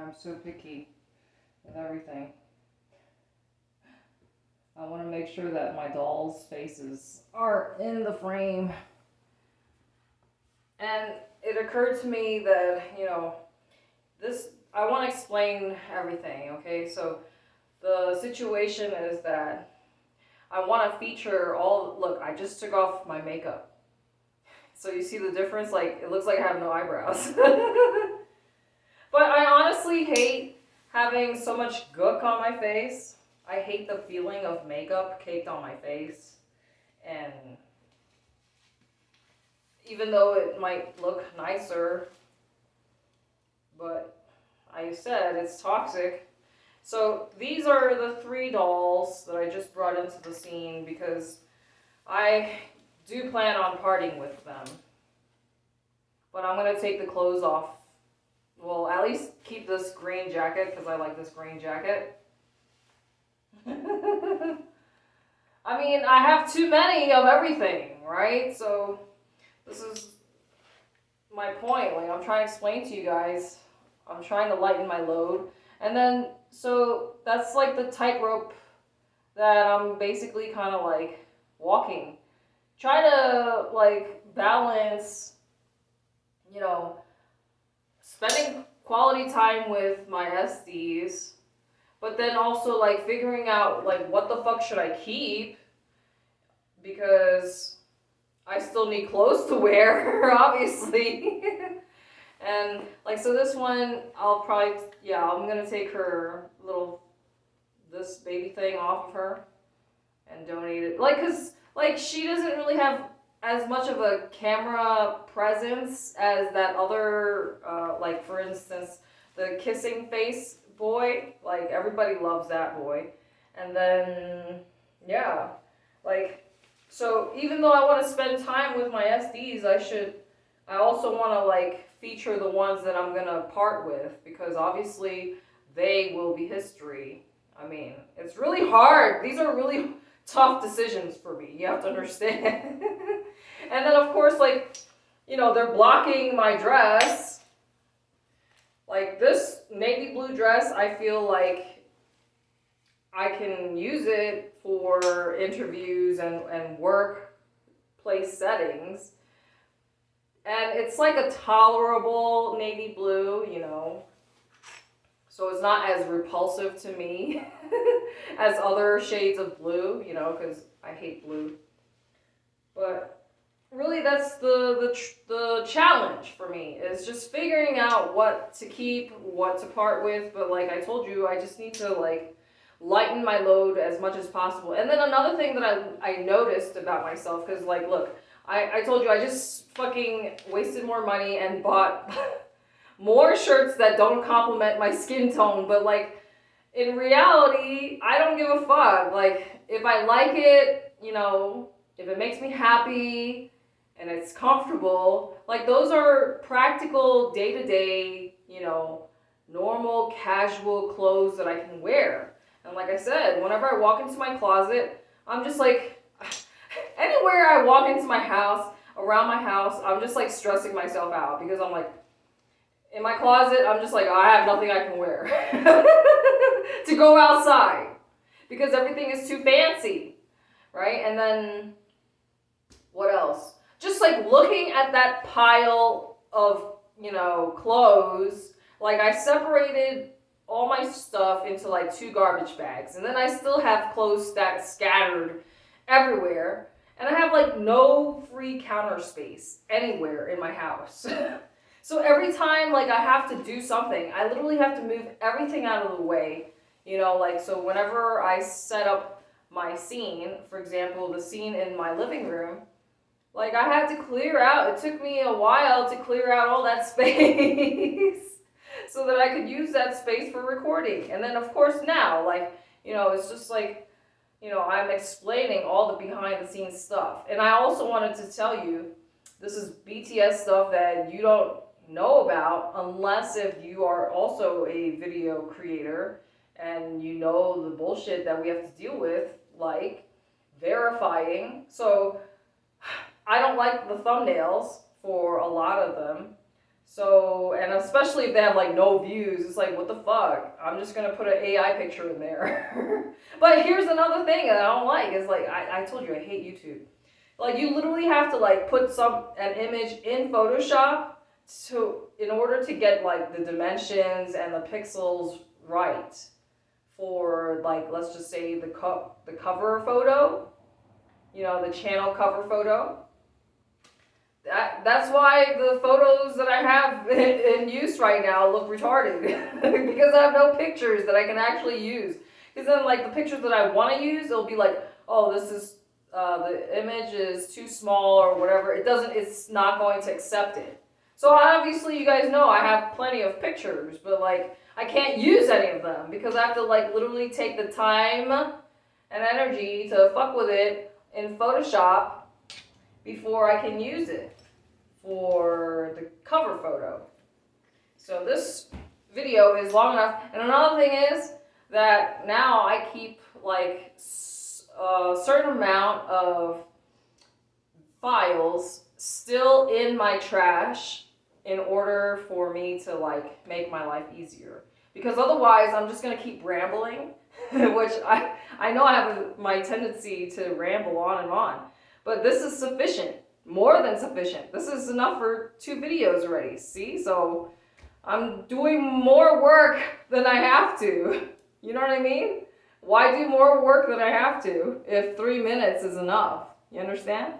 I'm so picky with everything. I want to make sure that my dolls' faces are in the frame. And it occurred to me that, this, I want to explain everything, okay? So the situation is that I want to feature all, look, I just took off my makeup. So you see the difference? Like, it looks like I have no eyebrows. But I honestly hate having so much gook on my face. I hate the feeling of makeup caked on my face. And even though it might look nicer, but I said it's toxic. So these are the 3 dolls that I just brought into the scene because I do plan on parting with them. But I'm going to take the clothes off. Well, at least keep this green jacket because I like this green jacket. I mean, I have too many of everything, right? So this is my point. Like, I'm trying to explain to you guys. I'm trying to lighten my load. And then, so that's like the tightrope that I'm basically kind of like walking. Try to like balance, spending quality time with my SDs, but then also like figuring out like what the fuck should I keep because I still need clothes to wear, obviously. And like, so this one, I'll probably, I'm gonna take her this baby thing off of her and donate it. Like, cause like she doesn't really have as much of a camera presence as that other, like for instance, the kissing face boy. Like everybody loves that boy. And then, like, so even though I want to spend time with my SDs, I also want to like feature the ones that I'm going to part with because obviously they will be history. I mean, it's really hard. These are really tough decisions for me. You have to understand. And then of course, like, they're blocking my dress. Like this navy blue dress, I feel like I can use it for interviews and workplace settings. And it's like a tolerable navy blue, so it's not as repulsive to me as other shades of blue, because I hate blue. But really, that's the challenge for me is just figuring out what to keep, what to part with. But like I told you, I just need to like lighten my load as much as possible. And then another thing that I noticed about myself, because like, look, I told you I just fucking wasted more money and bought more shirts that don't complement my skin tone, but like in reality, I don't give a fuck. Like if I like it, if it makes me happy and it's comfortable, like those are practical day-to-day, normal casual clothes that I can wear. And like I said, whenever I walk into my closet, I'm just like anywhere I walk into my house, around my house, I'm just like stressing myself out because I'm like, in my closet, I'm just like, oh, I have nothing I can wear to go outside because everything is too fancy, right? And then, what else? Just like looking at that pile of, clothes, like I separated all my stuff into like 2 garbage bags and then I still have clothes scattered everywhere. And I have like no free counter space anywhere in my house. So every time like I have to do something, I literally have to move everything out of the way. Like so whenever I set up my scene, for example, the scene in my living room, like I had to clear out, it took me a while to clear out all that space so that I could use that space for recording. And then of course now, like, it's just like, I'm explaining all the behind the scenes stuff. And I also wanted to tell you, this is BTS stuff that you don't know about unless if you are also a video creator and you know the bullshit that we have to deal with, like verifying. So I don't like the thumbnails for a lot of them So, and especially if they have like no views, it's like, what the fuck? I'm just gonna put an AI picture in there. But here's another thing that I don't like is like, I told you I hate YouTube. Like you literally have to like put an image in Photoshop in order to get like the dimensions and the pixels right for like, let's just say the cover photo, you know, the channel cover photo. That's why the photos that I have in use right now look retarded because I have no pictures that I can actually use. Because then, like the pictures that I want to use, it'll be like, oh, this is the image is too small or whatever. It's not going to accept it. So obviously, you guys know I have plenty of pictures, but like I can't use any of them because I have to like literally take the time and energy to fuck with it in Photoshop before I can use it for the cover photo. So this video is long enough. And another thing is that now I keep like a certain amount of files still in my trash in order for me to like make my life easier. Because otherwise I'm just gonna keep rambling, which I know I have my tendency to ramble on and on. But this is sufficient, more than sufficient. This is enough for 2 videos already, see? So I'm doing more work than I have to. You know what I mean? Why do more work than I have to if 3 minutes is enough? You understand?